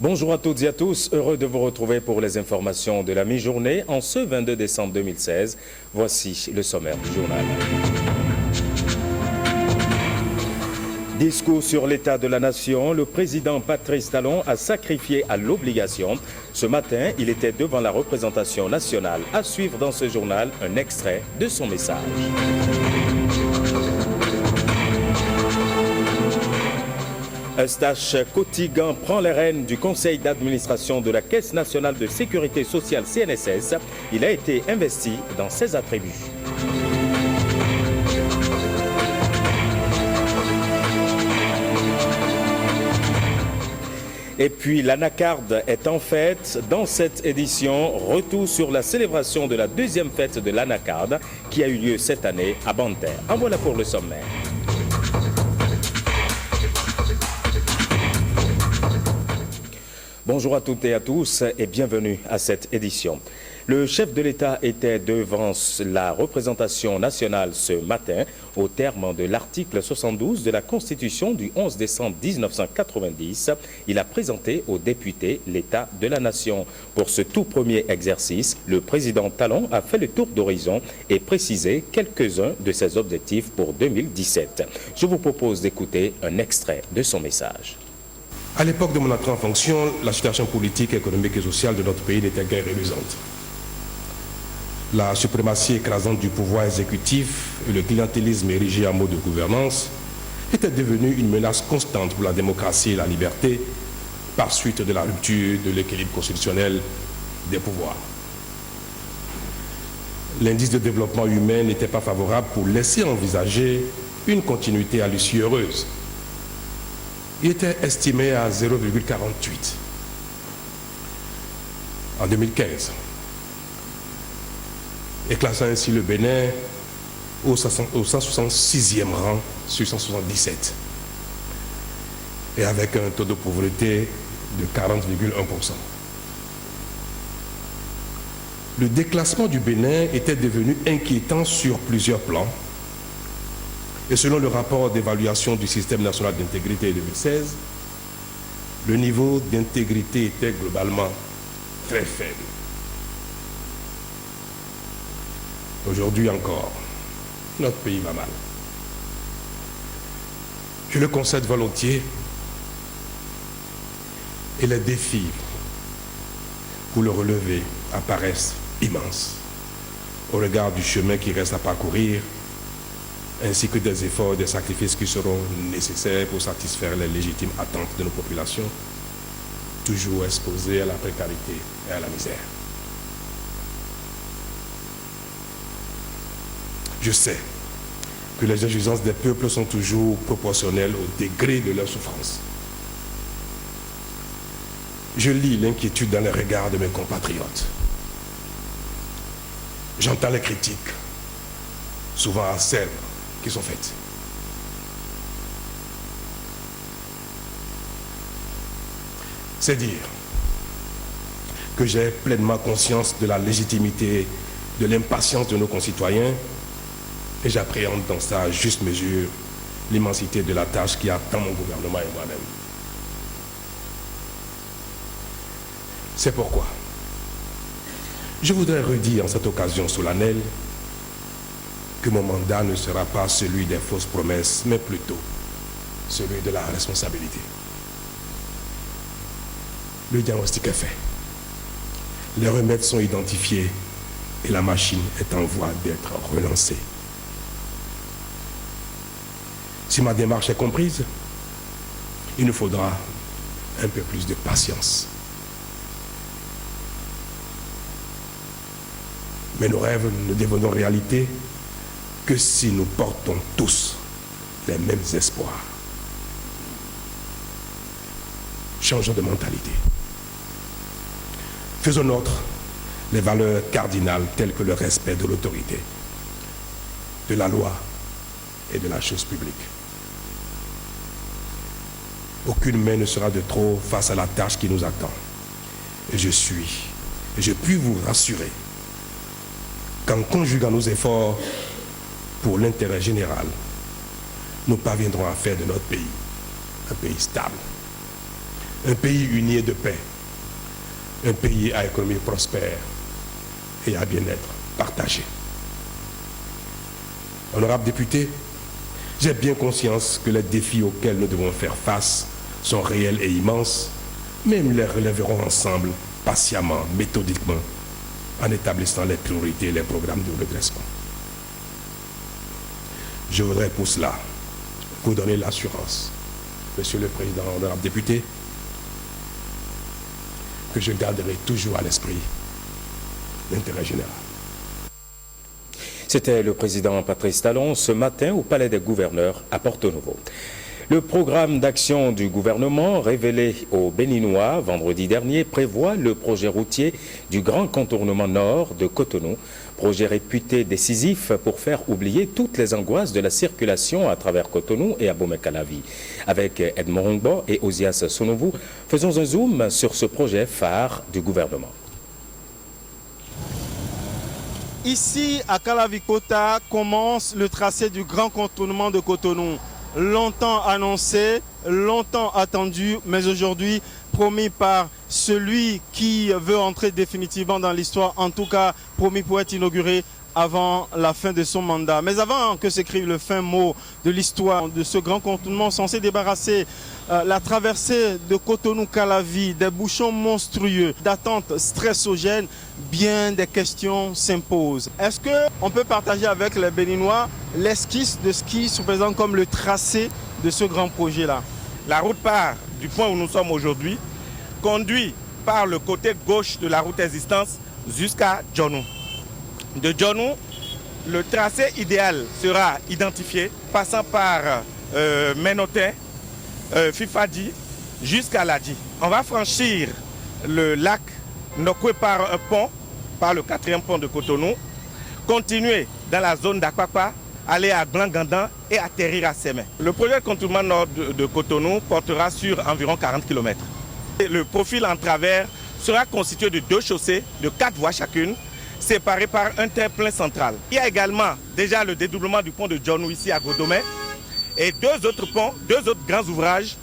Bonjour à toutes et à tous, heureux de vous retrouver pour les informations de la mi-journée en ce 22 décembre 2016. Voici le sommaire du journal. Discours sur l'état de la nation, le président Patrice Talon a sacrifié à l'obligation. Ce matin, il était devant la représentation nationale. À suivre dans ce journal un extrait de son message. Eustache Cotigan prend les rênes du conseil d'administration de la Caisse nationale de sécurité sociale CNSS. Il a été investi dans ses attributs. Et puis l'anacarde est en fête. Dans cette édition, retour sur la célébration de la deuxième fête de l'anacarde qui a eu lieu cette année à Banter. En voilà pour le sommaire. Bonjour à toutes et à tous et bienvenue à cette édition. Le chef de l'État était devant la représentation nationale ce matin au terme de l'article 72 de la Constitution du 11 décembre 1990. Il a présenté aux députés l'État de la Nation. Pour ce tout premier exercice, le président Talon a fait le tour d'horizon et précisé quelques-uns de ses objectifs pour 2017. Je vous propose d'écouter un extrait de son message. À l'époque de mon entrée en fonction, la situation politique, économique et sociale de notre pays n'était guère reluisante. La suprématie écrasante du pouvoir exécutif et le clientélisme érigé en mode de gouvernance étaient devenus une menace constante pour la démocratie et la liberté par suite de la rupture de l'équilibre constitutionnel des pouvoirs. L'indice de développement humain n'était pas favorable pour laisser envisager une continuité à l'issue heureuse. Il était estimé à 0,48 en 2015, et classant ainsi le Bénin au 166e rang sur 177, et avec un taux de pauvreté de 40,1%. Le déclassement du Bénin était devenu inquiétant sur plusieurs plans. Et selon le rapport d'évaluation du système national d'intégrité 2016, le niveau d'intégrité était globalement très faible. Aujourd'hui encore, notre pays va mal. Je le concède volontiers, et les défis pour le relever apparaissent immenses au regard du chemin qui reste à parcourir, ainsi que des efforts et des sacrifices qui seront nécessaires pour satisfaire les légitimes attentes de nos populations, toujours exposées à la précarité et à la misère. Je sais que les exigences des peuples sont toujours proportionnelles au degré de leur souffrance. Je lis l'inquiétude dans les regards de mes compatriotes. J'entends les critiques, souvent acerbes, qui sont faites. C'est dire que j'ai pleinement conscience de la légitimité, de l'impatience de nos concitoyens, et j'appréhende dans sa juste mesure l'immensité de la tâche qui attend mon gouvernement et moi-même. C'est pourquoi je voudrais redire en cette occasion solennelle que mon mandat ne sera pas celui des fausses promesses, mais plutôt celui de la responsabilité. Le diagnostic est fait. Les remèdes sont identifiés et la machine est en voie d'être relancée. Si ma démarche est comprise, il nous faudra un peu plus de patience. Mais nos rêves ne deviendront réalité que si nous portons tous les mêmes espoirs. Changeons de mentalité. Faisons nôtres les valeurs cardinales telles que le respect de l'autorité, de la loi et de la chose publique. Aucune main ne sera de trop face à la tâche qui nous attend. Et je puis vous rassurer qu'en conjuguant nos efforts pour l'intérêt général, nous parviendrons à faire de notre pays un pays stable, un pays uni et de paix, un pays à économie prospère et à bien-être partagé. Honorables députés, j'ai bien conscience que les défis auxquels nous devons faire face sont réels et immenses, mais nous les relèverons ensemble, patiemment, méthodiquement, en établissant les priorités et les programmes de redressement. Je voudrais pour cela vous donner l'assurance, Monsieur le Président, honorable député, que je garderai toujours à l'esprit l'intérêt général. C'était le président Patrice Talon ce matin au Palais des Gouverneurs à Porto-Novo. Le programme d'action du gouvernement révélé aux Béninois vendredi dernier prévoit le projet routier du grand contournement nord de Cotonou, projet réputé décisif pour faire oublier toutes les angoisses de la circulation à travers Cotonou et Abomey-Calavi. Avec Edmond Rungbo et Osias Sonovu, faisons un zoom sur ce projet phare du gouvernement. Ici, à Calavi-Kota, commence le tracé du grand contournement de Cotonou. Longtemps annoncé, longtemps attendu, mais aujourd'hui promis par celui qui veut entrer définitivement dans l'histoire, en tout cas promis pour être inauguré avant la fin de son mandat. Mais avant que s'écrive le fin mot de l'histoire de ce grand contournement censé débarrasser la traversée de Cotonou-Calavi des bouchons monstrueux, d'attentes stressogènes, bien des questions s'imposent. Est-ce qu'on peut partager avec les Béninois l'esquisse de ce qui se présente comme le tracé de ce grand projet-là? La route part du point où nous sommes aujourd'hui, conduit par le côté gauche de la route existante jusqu'à Djonou. De Djonou, le tracé idéal sera identifié, passant par Ménotin, Fifadi, jusqu'à Ladi. On va franchir le lac Nokwe par un pont, par le 4e pont de Cotonou, continuer dans la zone d'Akwakwa, aller à Glangandan et atterrir à Sémé. Le projet de contournement nord de Cotonou portera sur environ 40 km. Le profil en travers sera constitué de 2 chaussées de 4 voies chacune, séparées par un terre-plein central. Il y a également déjà le dédoublement du pont de Djonou ici à Godomé et 2 autres ponts, 2 autres grands ouvrages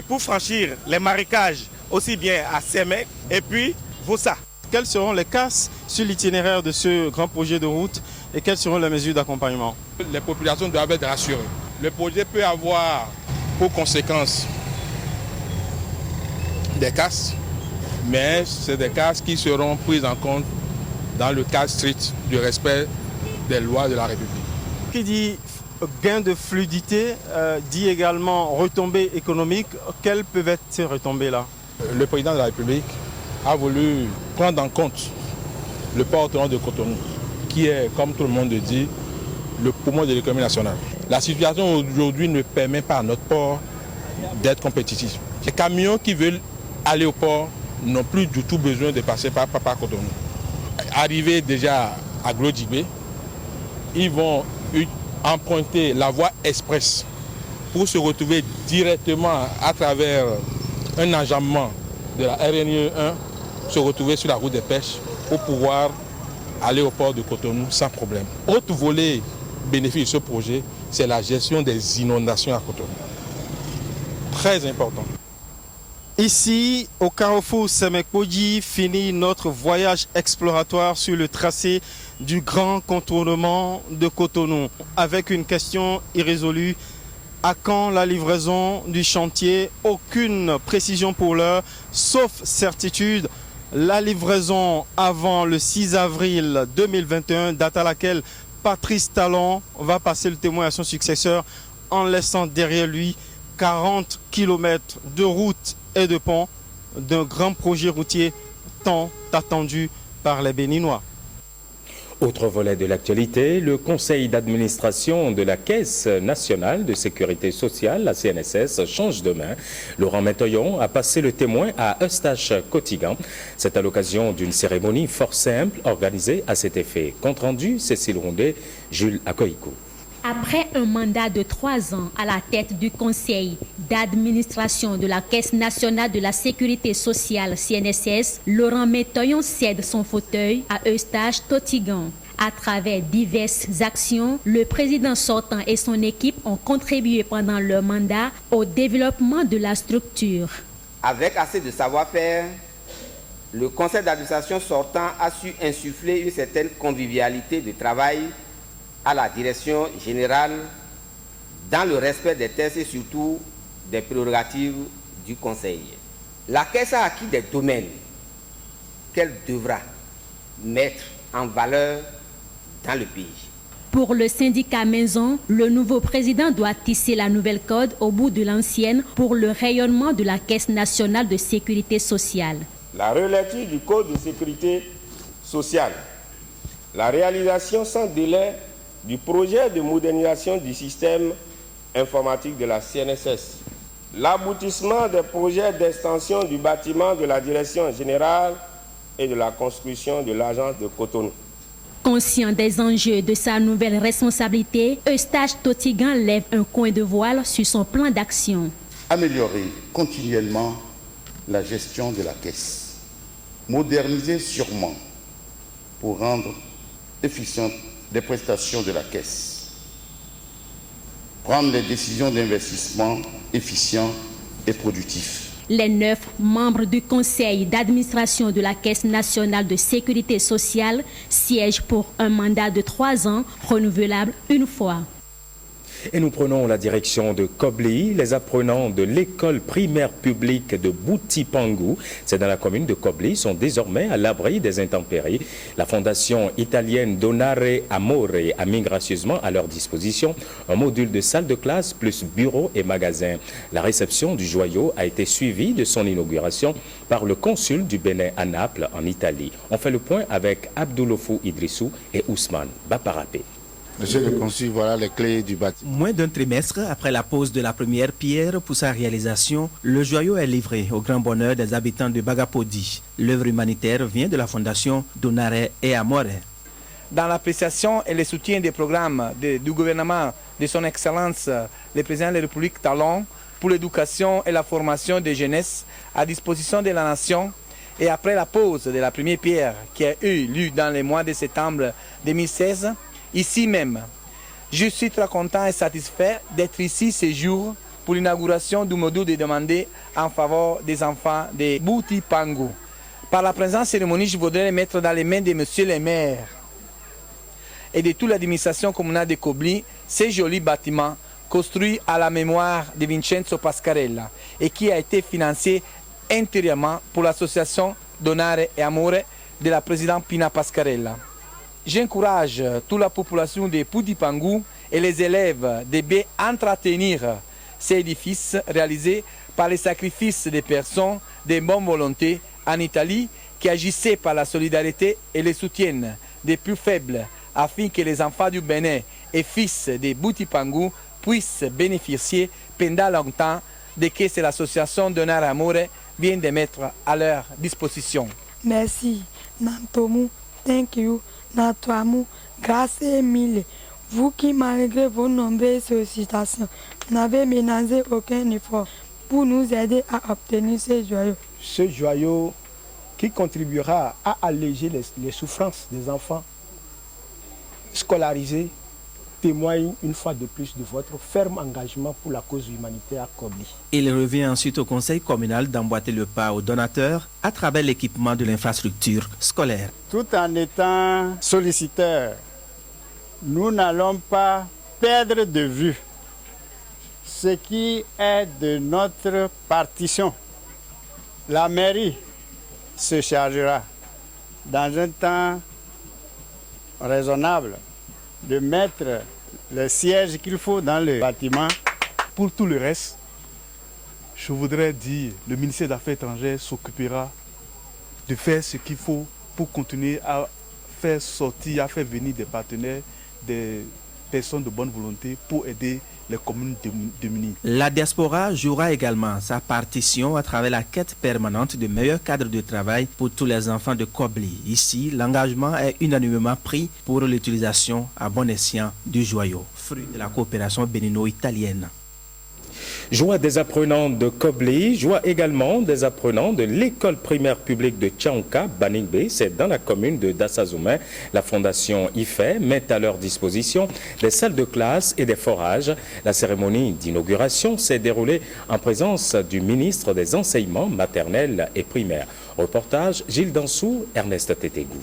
pour franchir les marécages aussi bien à Sémé et puis Vossa. Quelles seront les casses sur l'itinéraire de ce grand projet de route et quelles seront les mesures d'accompagnement? Les populations doivent être rassurées. Le projet peut avoir pour conséquence des casses, mais c'est des casses qui seront prises en compte dans le cadre strict du respect des lois de la République. Qui dit gain de fluidité dit également retombées économiques. Quelles peuvent être ces retombées-là? Le président de la République a voulu prendre en compte le port autonome de Cotonou, qui est, comme tout le monde le dit, le poumon de l'économie nationale. La situation aujourd'hui ne permet pas à notre port d'être compétitif. Les camions qui veulent aller au port n'ont plus du tout besoin de passer par Cotonou. Arrivés déjà à Glodjibé, ils vont emprunter la voie express pour se retrouver directement à travers un enjambement de la RNE 1, se retrouver sur la route des pêches pour pouvoir aller au port de Cotonou sans problème. Autre volet bénéfice de ce projet, c'est la gestion des inondations à Cotonou. Très important. Ici, au carrefour Sémé-Kodji, finit notre voyage exploratoire sur le tracé du grand contournement de Cotonou. Avec une question irrésolue, à quand la livraison du chantier? Aucune précision pour l'heure, sauf certitude. La livraison avant le 6 avril 2021, date à laquelle Patrice Talon va passer le témoin à son successeur en laissant derrière lui 40 km de route et de pont d'un grand projet routier tant attendu par les Béninois. Autre volet de l'actualité, le conseil d'administration de la Caisse nationale de sécurité sociale, la CNSS, change de main. Laurent Métoyon a passé le témoin à Eustache-Kotigan. C'est à l'occasion d'une cérémonie fort simple organisée à cet effet. Compte rendu, Cécile Rondé, Jules Akoïkou. Après un mandat de 3 ans à la tête du conseil d'administration de la Caisse nationale de la sécurité sociale CNSS, Laurent Métoyon cède son fauteuil à Eustache-Kotigan. À travers diverses actions, le président sortant et son équipe ont contribué pendant leur mandat au développement de la structure. Avec assez de savoir-faire, le conseil d'administration sortant a su insuffler une certaine convivialité de travail à la direction générale dans le respect des textes et surtout des prérogatives du conseil. La Caisse a acquis des domaines qu'elle devra mettre en valeur dans le pays. Pour le syndicat Maison, le nouveau président doit tisser la nouvelle corde au bout de l'ancienne pour le rayonnement de la Caisse nationale de sécurité sociale. La relecture du Code de sécurité sociale, la réalisation sans délai du projet de modernisation du système informatique de la CNSS, l'aboutissement des projets d'extension du bâtiment de la direction générale et de la construction de l'agence de Cotonou. Conscient des enjeux de sa nouvelle responsabilité, Eustache Totigan lève un coin de voile sur son plan d'action. Améliorer continuellement la gestion de la caisse, moderniser sûrement pour rendre efficientes les prestations de la caisse, prendre les décisions d'investissement efficients et productifs. Les 9 membres du conseil d'administration de la Caisse nationale de sécurité sociale siègent pour un mandat de 3 ans, renouvelable une fois. Et nous prenons la direction de Kobli. Les apprenants de l'école primaire publique de Boutipangu, c'est dans la commune de Kobli, sont désormais à l'abri des intempéries. La fondation italienne Donare Amore a mis gracieusement à leur disposition un module de salle de classe plus bureau et magasin. La réception du joyau a été suivie de son inauguration par le consul du Bénin à Naples, en Italie. On fait le point avec Abdoulofou Idrissou et Ousmane Baparapé. Monsieur le consul, voilà les clés du bâtiment. Moins d'un trimestre après la pose de la première pierre pour sa réalisation, le joyau est livré au grand bonheur des habitants de Bagapodi. L'œuvre humanitaire vient de la fondation Donare et Amore. Dans l'appréciation et le soutien des programmes du gouvernement de son Excellence, le président de la République Talon, pour l'éducation et la formation des jeunesses à disposition de la nation, et après la pose de la première pierre qui a eu lieu dans le mois de septembre 2016, ici même, je suis très content et satisfait d'être ici ce jour pour l'inauguration du module de demandé en faveur des enfants de Boutipangu. Par la présente cérémonie, je voudrais mettre dans les mains de monsieur le maire et de toute l'administration communale de Kobli ce joli bâtiment construit à la mémoire de Vincenzo Pascarella et qui a été financé intérieurement pour l'association Donare et Amore de la présidente Pina Pascarella. J'encourage toute la population de Boutipangu et les élèves de bien entretenir ces édifices réalisés par les sacrifices des personnes de bonne volonté en Italie qui agissaient par la solidarité et le soutien des plus faibles afin que les enfants du Bénin et fils de Boutipangu puissent bénéficier pendant longtemps de ce que l'association Donare Amore vient de mettre à leur disposition. Merci, Nantomu, thank you. Natouamou, grâce et mille, vous qui, malgré vos nombreuses sollicitations, n'avez ménagé aucun effort pour nous aider à obtenir ce joyau. Ce joyau qui contribuera à alléger les souffrances des enfants scolarisés témoigne une fois de plus de votre ferme engagement pour la cause humanitaire à Kobli. Il revient ensuite au conseil communal d'emboîter le pas aux donateurs à travers l'équipement de l'infrastructure scolaire. Tout en étant solliciteurs, nous n'allons pas perdre de vue ce qui est de notre partition. La mairie se chargera dans un temps raisonnable de mettre le siège qu'il faut dans le bâtiment. Pour tout le reste, je voudrais dire que le ministère des Affaires étrangères s'occupera de faire ce qu'il faut pour continuer à faire sortir, à faire venir des partenaires, des personnes de bonne volonté pour aider les communes démunies. La diaspora jouera également sa partition à travers la quête permanente de meilleurs cadres de travail pour tous les enfants de Kobli. Ici, l'engagement est unanimement pris pour l'utilisation à bon escient du joyau, fruit de la coopération bénino-italienne. Joie des apprenants de Kobli, joie également des apprenants de l'école primaire publique de Tchaouka, Baningbe, c'est dans la commune de Dassazoumé. La fondation IFE met à leur disposition des salles de classe et des forages. La cérémonie d'inauguration s'est déroulée en présence du ministre des Enseignements maternels et primaires. Reportage Gilles Dansou, Ernest Tétégou.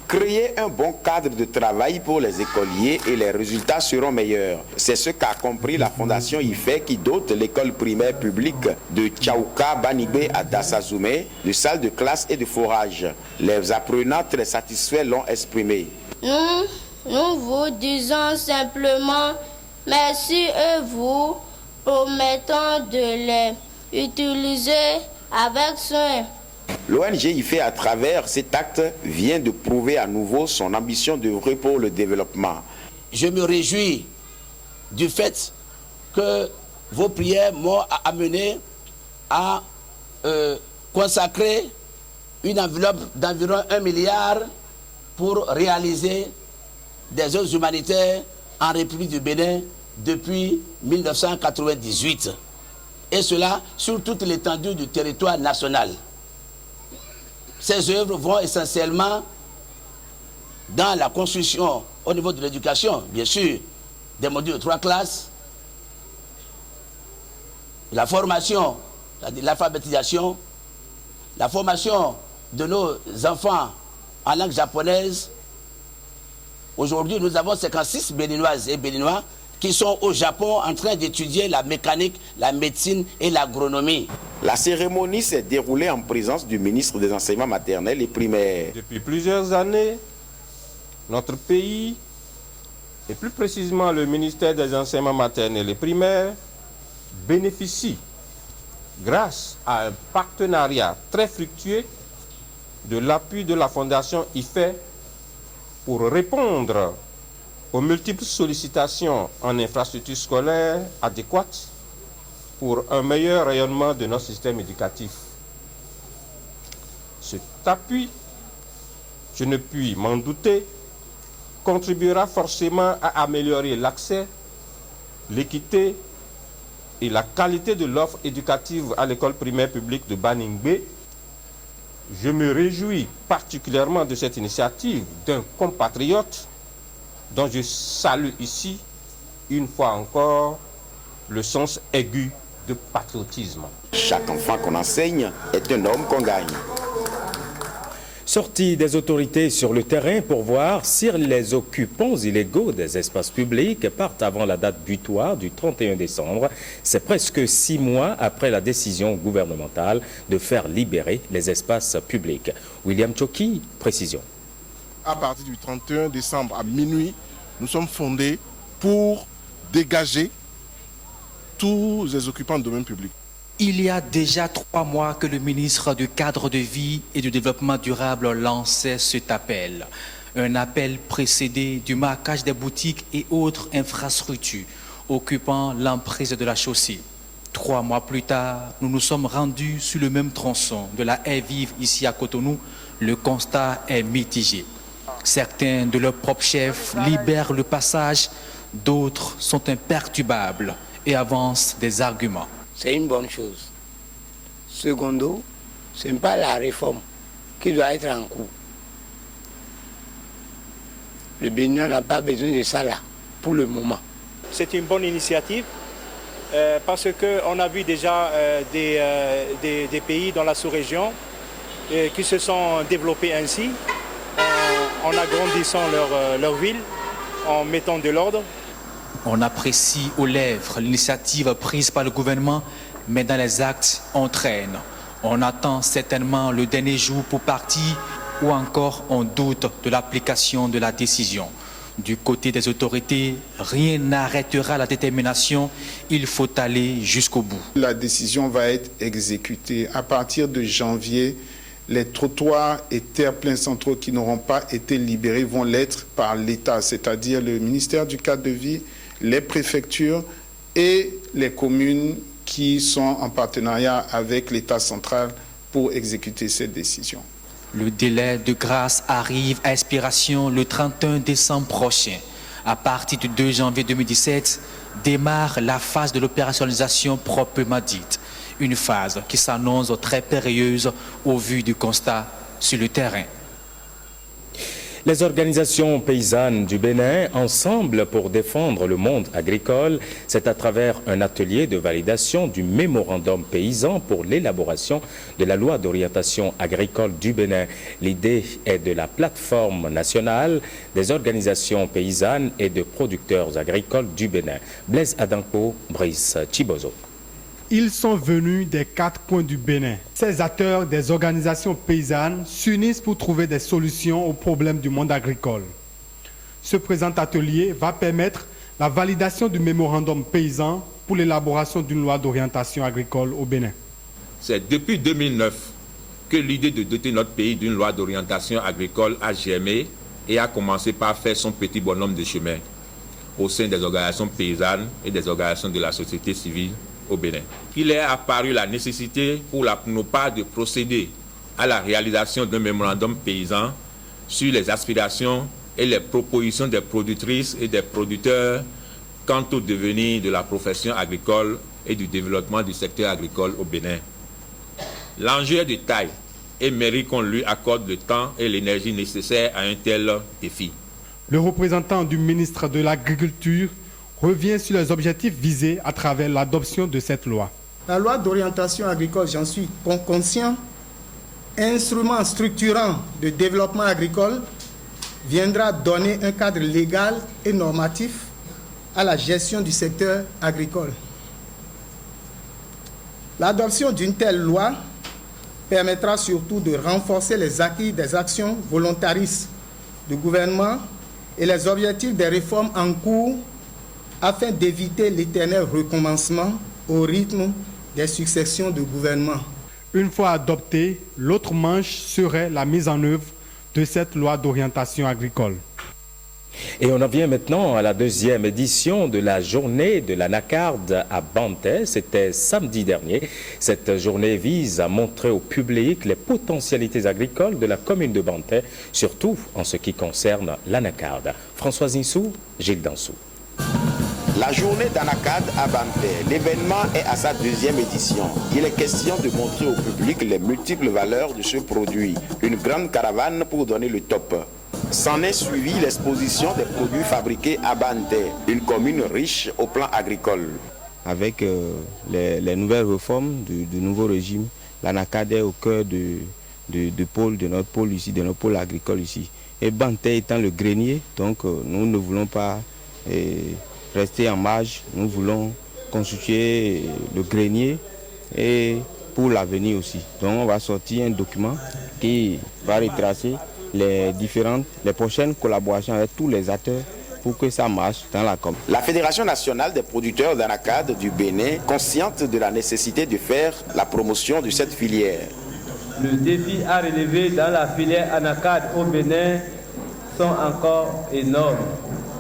Créer un bon cadre de travail pour les écoliers et les résultats seront meilleurs. C'est ce qu'a compris la fondation IFE qui dote l'école primaire publique de Tchaouka Banigbe à Dassazoumé de salles de classe et de forage. Les apprenants très satisfaits l'ont exprimé. Nous vous disons simplement merci et vous promettons de les utiliser avec soin. L'ONG IFE, à travers cet acte, vient de prouver à nouveau son ambition d'œuvrer pour le développement. Je me réjouis du fait que vos prières m'ont amené à consacrer une enveloppe d'environ 1 milliard pour réaliser des œuvres humanitaires en République du Bénin depuis 1998. Et cela sur toute l'étendue du territoire national. Ces œuvres vont essentiellement dans la construction au niveau de l'éducation, bien sûr, des modules de 3 classes, la formation, c'est-à-dire l'alphabétisation, la formation de nos enfants en langue japonaise. Aujourd'hui, nous avons 56 Béninoises et Béninois qui sont au Japon en train d'étudier la mécanique, la médecine et l'agronomie. La cérémonie s'est déroulée en présence du ministre des Enseignements maternels et primaires. Depuis plusieurs années, notre pays, et plus précisément le ministère des Enseignements maternels et primaires, bénéficie, grâce à un partenariat très fructueux, de l'appui de la Fondation IFE pour répondre aux multiples sollicitations en infrastructures scolaires adéquates pour un meilleur rayonnement de notre système éducatif. Cet appui, je ne puis m'en douter, contribuera forcément à améliorer l'accès, l'équité et la qualité de l'offre éducative à l'école primaire publique de Baningbe. Je me réjouis particulièrement de cette initiative d'un compatriote dont je salue ici, une fois encore, le sens aigu de patriotisme. Chaque enfant qu'on enseigne est un homme qu'on gagne. Sortie des autorités sur le terrain pour voir si les occupants illégaux des espaces publics partent avant la date butoir du 31 décembre. C'est presque 6 mois après la décision gouvernementale de faire libérer les espaces publics. William Choki, précision. À partir du 31 décembre à minuit, nous sommes fondés pour dégager tous les occupants de domaine public. Il y a déjà 3 mois que le ministre du Cadre de vie et du Développement durable lançait cet appel. Un appel précédé du marquage des boutiques et autres infrastructures occupant l'emprise de la chaussée. 3 mois plus tard, nous nous sommes rendus sur le même tronçon de la haie vive ici à Cotonou. Le constat est mitigé. Certains de leurs propres chefs libèrent le passage, d'autres sont imperturbables et avancent des arguments. C'est une bonne chose. Secondo, ce n'est pas la réforme qui doit être en cours. Le Bénin n'a pas besoin de ça là, pour le moment. C'est une bonne initiative parce qu'on a vu déjà des pays dans la sous-région qui se sont développés ainsi, en agrandissant leur ville, en mettant de l'ordre. On apprécie aux lèvres l'initiative prise par le gouvernement, mais dans les actes, on traîne. On attend certainement le dernier jour pour partir ou encore on doute de l'application de la décision. Du côté des autorités, rien n'arrêtera la détermination. Il faut aller jusqu'au bout. La décision va être exécutée. À partir de janvier, les trottoirs et terre-pleins centraux qui n'auront pas été libérés vont l'être par l'État, c'est-à-dire le ministère du Cadre de vie, les préfectures et les communes qui sont en partenariat avec l'État central pour exécuter cette décision. Le délai de grâce arrive à expiration le 31 décembre prochain. À partir du 2 janvier 2017, démarre la phase de l'opérationnalisation proprement dite. Une phase qui s'annonce très périlleuse au vu du constat sur le terrain. Les organisations paysannes du Bénin, ensemble pour défendre le monde agricole, c'est à travers un atelier de validation du mémorandum paysan pour l'élaboration de la loi d'orientation agricole du Bénin. L'idée est de la plateforme nationale des organisations paysannes et de producteurs agricoles du Bénin. Blaise Adanko, Brice Chibozo. Ils sont venus des 4 coins du Bénin. Ces acteurs des organisations paysannes s'unissent pour trouver des solutions aux problèmes du monde agricole. Ce présent atelier va permettre la validation du mémorandum paysan pour l'élaboration d'une loi d'orientation agricole au Bénin. C'est depuis 2009 que l'idée de doter notre pays d'une loi d'orientation agricole a germé et a commencé par faire son petit bonhomme de chemin au sein des organisations paysannes et des organisations de la société civile au Bénin. Il est apparu la nécessité pour nos parts de procéder à la réalisation d'un mémorandum paysan sur les aspirations et les propositions des productrices et des producteurs quant au devenir de la profession agricole et du développement du secteur agricole au Bénin. L'enjeu est de taille et mérite qu'on lui accorde le temps et l'énergie nécessaires à un tel défi. Le représentant du ministre de l'Agriculture revient sur les objectifs visés à travers l'adoption de cette loi. La loi d'orientation agricole, j'en suis conscient, instrument structurant de développement agricole, viendra donner un cadre légal et normatif à la gestion du secteur agricole. L'adoption d'une telle loi permettra surtout de renforcer les acquis des actions volontaristes du gouvernement et les objectifs des réformes en cours afin d'éviter l'éternel recommencement au rythme des successions de gouvernements. Une fois adoptée, l'autre manche serait la mise en œuvre de cette loi d'orientation agricole. Et on en vient maintenant à la deuxième édition de la journée de l'anacarde à Bantais. C'était samedi dernier. Cette journée vise à montrer au public les potentialités agricoles de la commune de Bantais, surtout en ce qui concerne l'anacarde. Françoise Insou, Gilles Dansou. La journée d'anacarde à Bantais, l'événement est à sa deuxième édition. Il est question de montrer au public les multiples valeurs de ce produit. Une grande caravane pour donner le top. S'en est suivi l'exposition des produits fabriqués à Bantais, une commune riche au plan agricole. Avec les nouvelles réformes du nouveau régime, l'anacarde est au cœur de notre pôle ici, de notre pôle agricole ici. Et Bantais étant le grenier, donc nous ne voulons pas rester en marge, nous voulons constituer le grenier et pour l'avenir aussi. Donc on va sortir un document qui va retracer les prochaines collaborations avec tous les acteurs pour que ça marche dans la commune. La Fédération nationale des producteurs d'anacarde du Bénin, consciente de la nécessité de faire la promotion de cette filière. Le défi à relever dans la filière anacarde au Bénin sont encore énormes.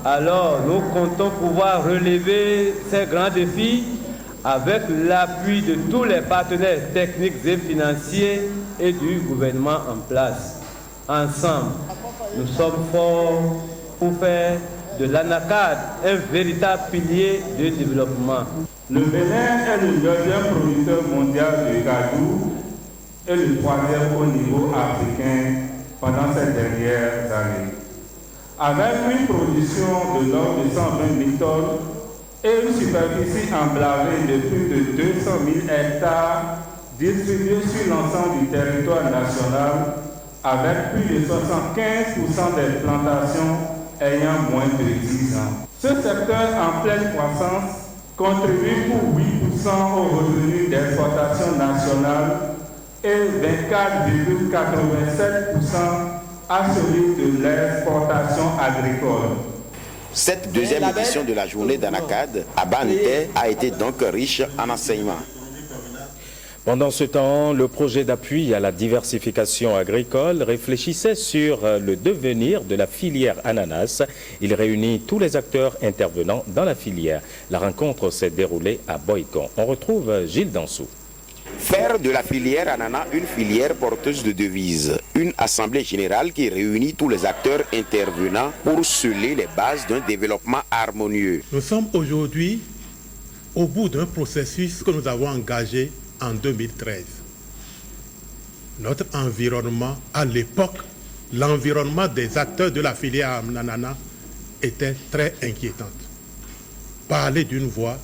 Alors nous comptons pouvoir relever ces grands défis avec l'appui de tous les partenaires techniques et financiers et du gouvernement en place. Ensemble, nous sommes forts pour faire de l'anacarde un véritable pilier de développement. Le Bénin est le deuxième producteur mondial de gadou et le troisième au niveau africain pendant ces dernières années. Avec une production de l'ordre de 120 000 tonnes et une superficie emblavée de plus de 200 000 hectares distribués sur l'ensemble du territoire national, avec plus de 75% des plantations ayant moins de 10 ans. Ce secteur en pleine croissance contribue pour 8% aux revenus d'exploitation nationale et 24,87% à celui de l'exportation agricole. Cette deuxième édition de la journée d'anacarde à Bantais a été donc riche en enseignements. Pendant ce temps, le projet d'appui à la diversification agricole réfléchissait sur le devenir de la filière ananas. Il réunit tous les acteurs intervenant dans la filière. La rencontre s'est déroulée à Boïcon. On retrouve Gilles Dansou. Faire de la filière ananas une filière porteuse de devises. Une assemblée générale qui réunit tous les acteurs intervenants pour sceller les bases d'un développement harmonieux. Nous sommes aujourd'hui au bout d'un processus que nous avons engagé en 2013. Notre environnement, à l'époque, l'environnement des acteurs de la filière ananas était très inquiétant. Parler d'une voix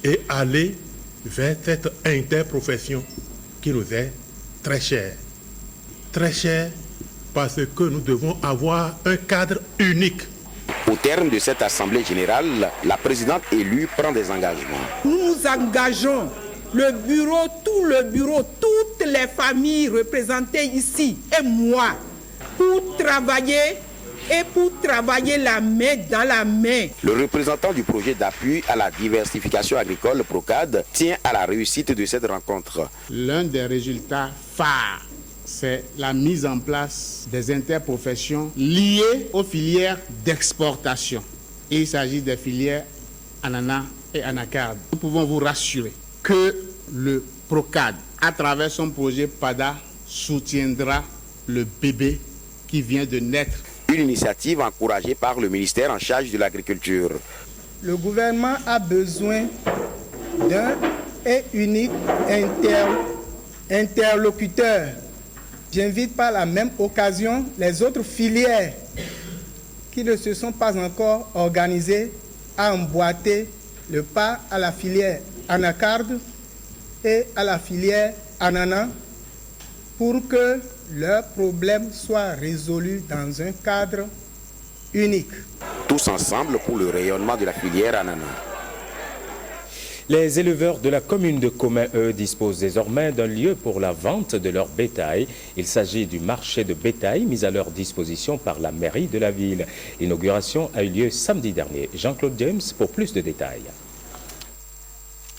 et aller vers cette interprofession qui nous est très chère. Très chère parce que nous devons avoir un cadre unique. Au terme de cette assemblée générale, la présidente élue prend des engagements. Nous nous engageons, le bureau, toutes les familles représentées ici et moi, pour travailler la main dans la main. Le représentant du projet d'appui à la diversification agricole PROCAD tient à la réussite de cette rencontre. L'un des résultats phares, c'est la mise en place des interprofessions liées aux filières d'exportation. Il s'agit des filières ananas et anacarde. Nous pouvons vous rassurer que le PROCAD, à travers son projet PADA, soutiendra le bébé qui vient de naître. Une initiative encouragée par le ministère en charge de l'agriculture. Le gouvernement a besoin d'un et unique interlocuteur. J'invite par la même occasion les autres filières qui ne se sont pas encore organisées à emboîter le pas à la filière anacarde et à la filière ananas pour que leurs problèmes soient résolus dans un cadre unique. Tous ensemble pour le rayonnement de la filière ananas. Les éleveurs de la commune de Commet, eux, disposent désormais d'un lieu pour la vente de leur bétail. Il s'agit du marché de bétail mis à leur disposition par la mairie de la ville. L'inauguration a eu lieu samedi dernier. Jean-Claude James pour plus de détails.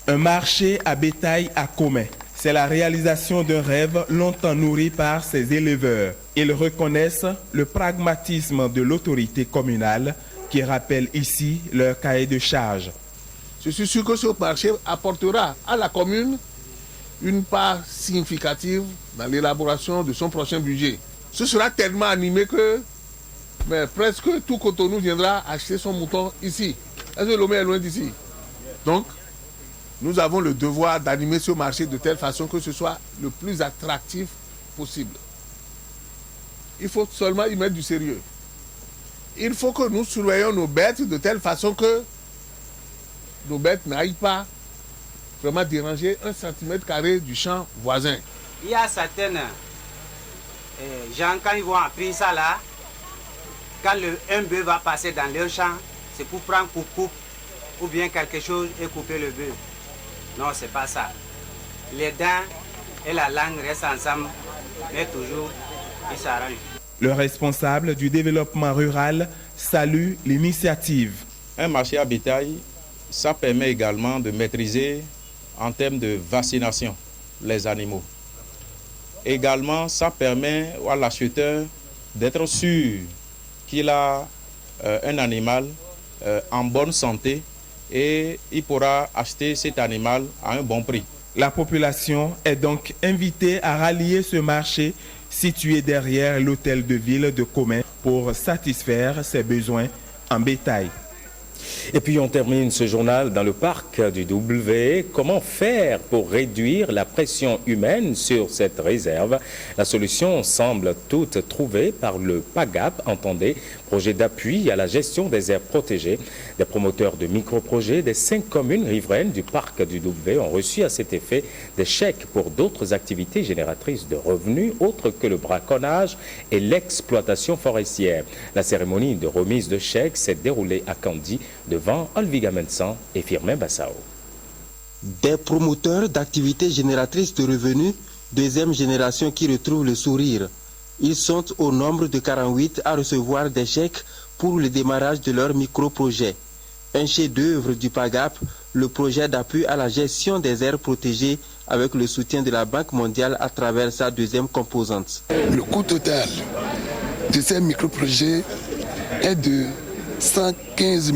Un marché à bétail à Commet. C'est la réalisation d'un rêve longtemps nourri par ces éleveurs. Ils reconnaissent le pragmatisme de l'autorité communale qui rappelle ici leur cahier de charges. Je suis sûr que ce marché apportera à la commune une part significative dans l'élaboration de son prochain budget. Ce sera tellement animé que presque tout Cotonou viendra acheter son mouton ici. Est-ce que Lomé est loin d'ici? Donc, nous avons le devoir d'animer ce marché de telle façon que ce soit le plus attractif possible. Il faut seulement y mettre du sérieux. Il faut que nous surveillions nos bêtes de telle façon que nos bêtes n'aillent pas vraiment déranger 1 cm² du champ voisin. Il y a certaines gens, quand ils vont apprendre ça là, quand un bœuf va passer dans leur champ, c'est pour prendre coupe ou bien quelque chose et couper le bœuf. Non, c'est pas ça. Les dents et la langue restent ensemble, mais toujours, ils s'arrangent. Le responsable du développement rural salue l'initiative. Un marché à bétail, ça permet également de maîtriser en termes de vaccination les animaux. Également, ça permet à l'acheteur d'être sûr qu'il a un animal en bonne santé et il pourra acheter cet animal à un bon prix. La population est donc invitée à rallier ce marché situé derrière l'hôtel de ville de Commet pour satisfaire ses besoins en bétail. Et puis on termine ce journal dans le parc du W. Comment faire pour réduire la pression humaine sur cette réserve? La solution semble toute trouvée par le PAGAP, entendez, projet d'appui à la gestion des aires protégées. Des promoteurs de micro-projets des 5 communes riveraines du parc du W ont reçu à cet effet des chèques pour d'autres activités génératrices de revenus autres que le braconnage et l'exploitation forestière. La cérémonie de remise de chèques s'est déroulée à Kandi devant Olviga Mensan et Firmin Bassao. Des promoteurs d'activités génératrices de revenus, deuxième génération qui retrouvent le sourire. Ils sont au nombre de 48 à recevoir des chèques pour le démarrage de leur micro-projet. Un chef-d'œuvre du PAGAP, le projet d'appui à la gestion des aires protégées avec le soutien de la Banque mondiale à travers sa deuxième composante. Le coût total de ces micro-projets est de 115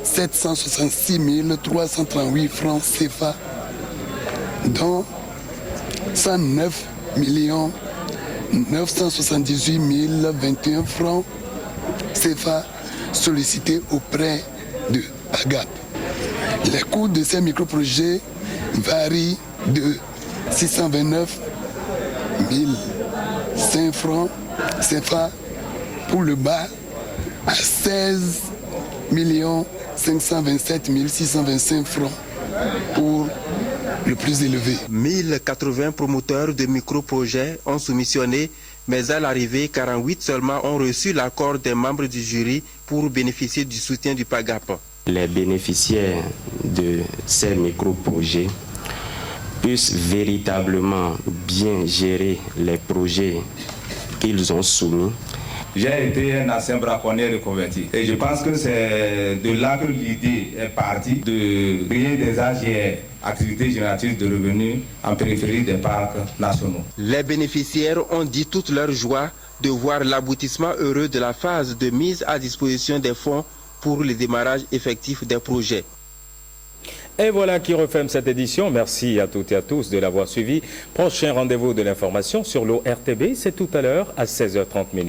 766 338 francs CFA, dont 109 978 021 francs CFA sollicités auprès de PAGAP. Les coûts de ces microprojets varient de 629 005 francs CFA pour le bas à 16 527 625 francs pour le plus élevé. 1080 promoteurs de micro-projets ont soumissionné, mais à l'arrivée, 48 seulement ont reçu l'accord des membres du jury pour bénéficier du soutien du PAGAP. Les bénéficiaires de ces micro-projets puissent véritablement bien gérer les projets qu'ils ont soumis. J'ai été un ancien braconnier reconverti et je pense que c'est de là que l'idée est partie de créer des AGR, activités génératrices de revenus en périphérie des parcs nationaux. Les bénéficiaires ont dit toute leur joie de voir l'aboutissement heureux de la phase de mise à disposition des fonds pour le démarrage effectif des projets. Et voilà qui referme cette édition. Merci à toutes et à tous de l'avoir suivi. Prochain rendez-vous de l'information sur l'ORTB, c'est tout à l'heure à 16h30. Mais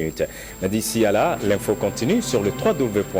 d'ici à là, l'info continue sur le www.ortb.bj.